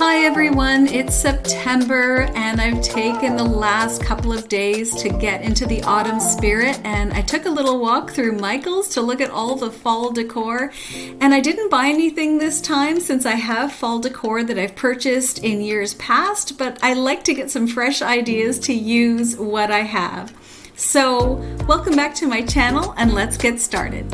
Hi everyone, it's September and I've taken the last couple of days to get into the autumn spirit, and I took a little walk through Michael's to look at all the fall decor, and I didn't buy anything this time since I have fall decor that I've purchased in years past, but I like to get some fresh ideas to use what I have. So welcome back to my channel and let's get started.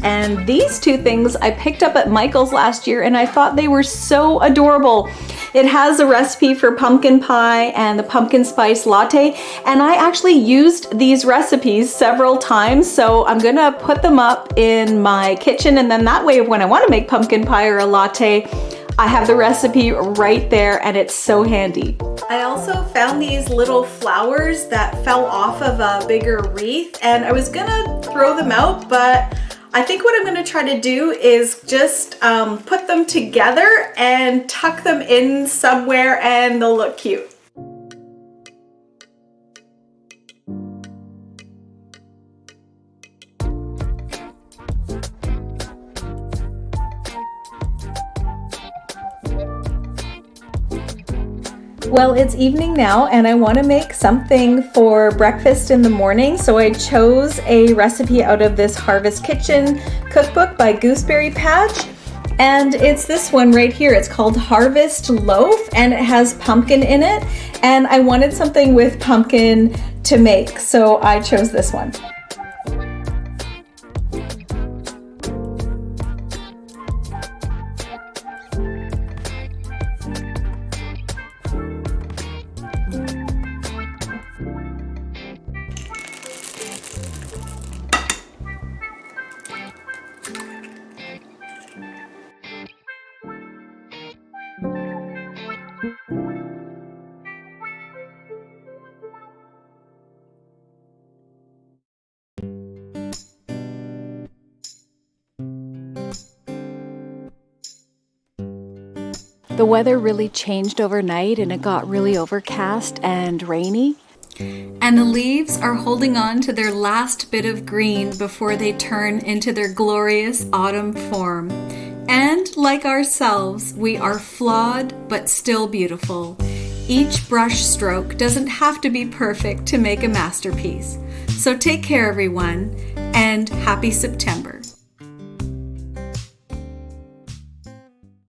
And these two things I picked up at Michael's last year and I thought they were so adorable. It has a recipe for pumpkin pie and the pumpkin spice latte, and I actually used these recipes several times, so I'm gonna put them up in my kitchen, and then that way when I want to make pumpkin pie or a latte, I have the recipe right there and it's so handy. I also found these little flowers that fell off of a bigger wreath, and I was gonna throw them out, but I think what I'm going to try to do is just put them together and tuck them in somewhere and they'll look cute. Well, it's evening now and I want to make something for breakfast in the morning, so I chose a recipe out of this Harvest Kitchen cookbook by Gooseberry Patch, and it's this one right here. It's called Harvest Loaf and it has pumpkin in it, and I wanted something with pumpkin to make, so I chose this one. The weather really changed overnight and it got really overcast and rainy. And the leaves are holding on to their last bit of green before they turn into their glorious autumn form. And like ourselves, we are flawed but still beautiful. Each brush stroke doesn't have to be perfect to make a masterpiece. So take care everyone, and happy September.